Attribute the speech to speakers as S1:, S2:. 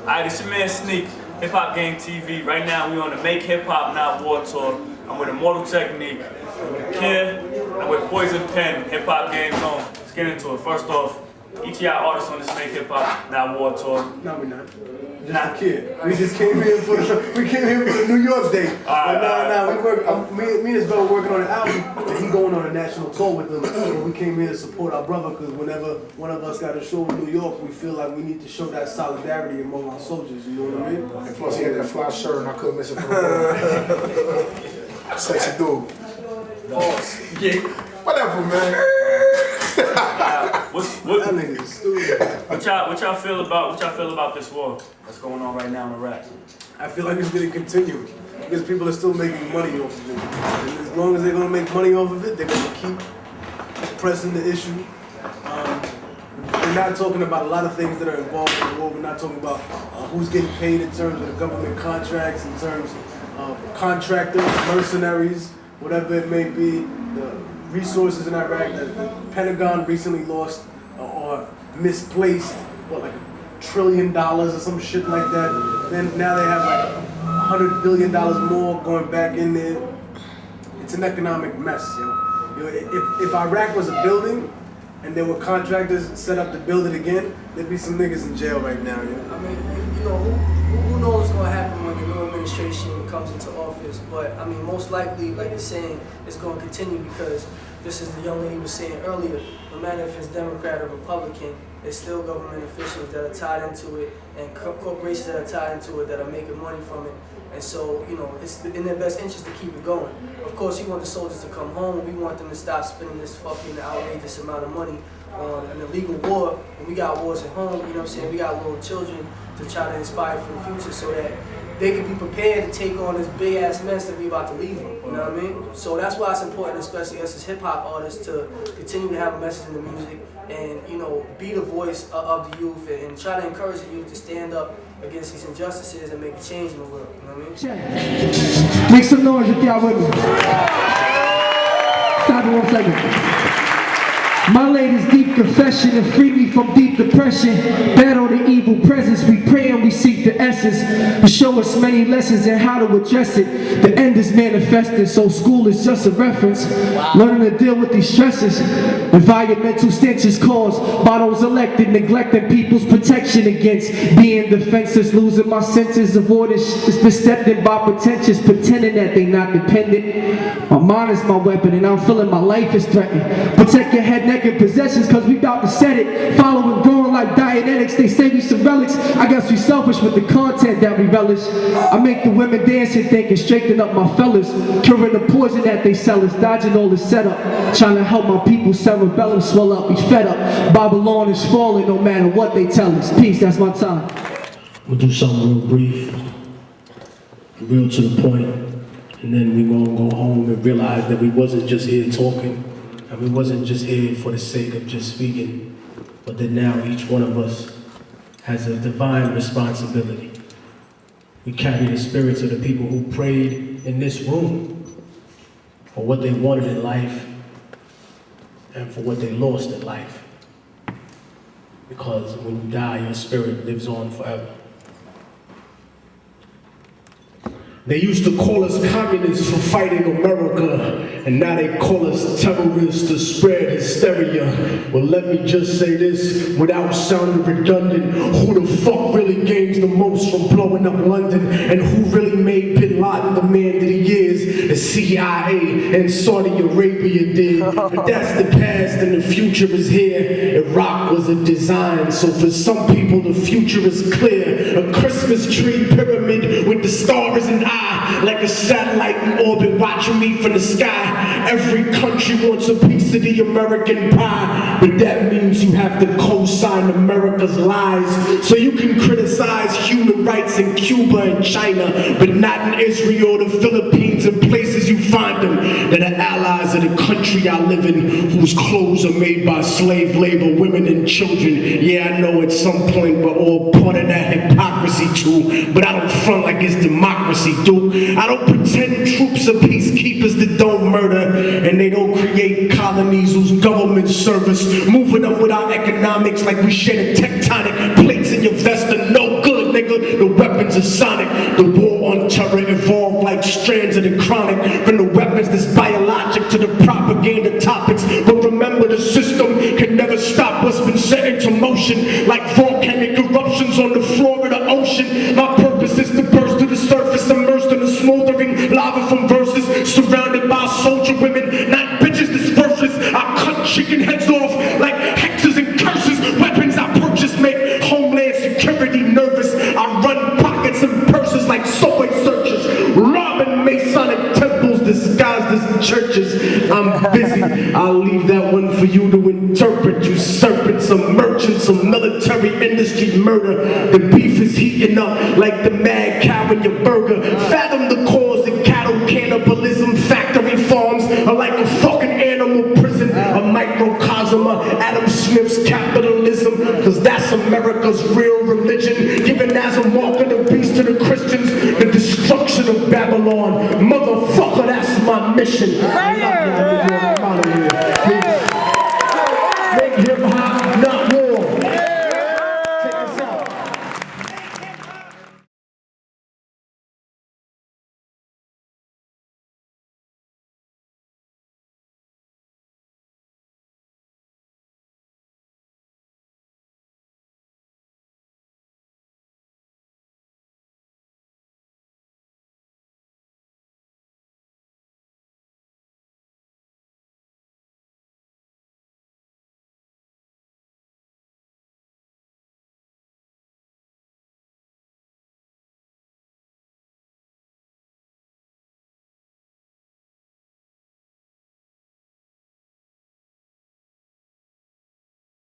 S1: Alright, it's your man Sneak, Hip Hop Game TV. Right now we on the Make Hip Hop Not War tour. I'm with Immortal Technique, with Akir, and with Poison Pen, Hip Hop Game Zone. Let's get into it. First off, each of y'all artists on this Make Hip Hop Not War tour.
S2: No, we're not. Just Akir. We just came here for the New York day. Me and his brother working on an album, and he going on a national tour with them. And we came here to support our brother because whenever one of us got a show in New York, we feel like we need to show that solidarity among our soldiers. You know what I mean?
S3: And plus, he had that fly shirt, and I couldn't miss it for the world. Sexy dude. Boss. Yeah. Whatever, man.
S1: What y'all feel about this war that's going on right now in Iraq?
S2: I feel like it's going to continue because people are still making money off of it. And as long as they're going to make money off of it, they're going to keep pressing the issue. We're not talking about a lot of things that are involved in the war. We're not talking about who's getting paid in terms of the government contracts, in terms of contractors, mercenaries, whatever it may be. The resources in Iraq that the Pentagon recently lost or misplaced, like $1 trillion or some shit like that. Then now they have like $100 billion more going back in there. It's an economic mess, yo. If Iraq was a building and there were contractors set up to build it again, there'd be some niggas in jail right now, yo.
S4: I mean, you know, who knows what's gonna happen when the new administration comes into office? But I mean, most likely, like you're saying, it's gonna continue because this is the young lady was saying earlier, no matter if it's Democrat or Republican, it's still government officials that are tied into it and corporations that are tied into it that are making money from it. And so, you know, it's in their best interest to keep it going. Of course, we want the soldiers to come home. We want them to stop spending this fucking outrageous amount of money on an illegal war. And we got wars at home, you know what I'm saying? We got little children to try to inspire for the future so that they can be prepared to take on this big ass mess that we about to leave them, you know what I mean? So that's why it's important, especially us as hip hop artists, to continue to have a message in the music and, you know, be the voice of the youth and try to encourage the youth to stand up against these injustices and make a change in the world, you know what I mean?
S5: Make some noise if y'all with me. Stop it 1 second. My latest deep confession and free me from deep depression. Battle the evil presence, we pray and we seek the essence. To show us many lessons and how to address it. The end is manifested, so school is just a reference. Learning to deal with these stresses. Environmental stenches caused by those elected, neglecting people's protection against being defenseless, losing my senses, avoiding misstepping by pretentious, pretending that they not dependent. My mind is my weapon and I'm feeling my life is threatened. Protect your head, neck, and possessions, cause we about to set it. Following growing like Dianetics, they say we some relics. I guess we selfish with the content that we relish. I make the women dance and think and straighten up my fellas. Curing the poison that they sell us, dodging all the setup. Trying to help my people cerebellum swell up, we fed up. Babylon is falling no matter what they tell us. Peace, that's my time.
S6: We'll do something real brief, real to the point, and then we gonna go home and realize that we wasn't just here talking, and we wasn't just here for the sake of just speaking, but that now each one of us has a divine responsibility. We carry the spirits of the people who prayed in this room for what they wanted in life and for what they lost in life. Because when you die, your spirit lives on forever. They used to call us communists for fighting America, and now they call us terrorists to spread hysteria. Well, let me just say this without sounding redundant. Who the fuck really gains the most from blowing up London? And who really made Bin Laden the man that he is? The CIA and Saudi Arabia did. But that's the past and the future is here. Iraq was a design, so for some people the future is clear. A Christmas tree pyramid with the stars and like a satellite in orbit watching me from the sky. Every country wants a piece of the American pie, but that means you have to co-sign America's lies. So you can criticize human rights in Cuba and China, but not in Israel, the Philippines, and places you find them that are allies of the country I live in, whose clothes are made by slave labor, women and children. Yeah, I know at some point we're all part of that hypocrisy too, but I don't front like it's democracy, dude. I don't pretend troops are peacekeepers that don't murder, and they don't create colonies whose government service moving up with our economics like we share the tectonic plates in your vest are no good, nigga. weapons are sonic. The war on terror evolved like strands of the chronic. From the weapons that's biologic to the propaganda topics. But remember, the system can never stop what's been set into motion. Like volcanic eruptions on the floor of the ocean. My purpose is to burst to the surface, immersed in the smoldering lava from verses. Surrounded by soldier women, not bitches that's worthless. I cut chicken heads off like hexes and curses. Weapons I purchase make homeland security nervous. I run pockets and purses like subway searches. Robbing Masonic temples disguised as churches. I'm busy, I'll leave that one for you to interpret. You serpents, some merchants, some military industry murder. The beef is heating up like the mad cow in your burger. Fathom the cause of cattle cannibalism. Factory farms are like a fucking animal prison. A microcosm of Adam Smith's capitalism. Cause that's America's real religion. Given as a mark of the beast to the Christians. The destruction of Babylon. Motherfucker, that's my mission.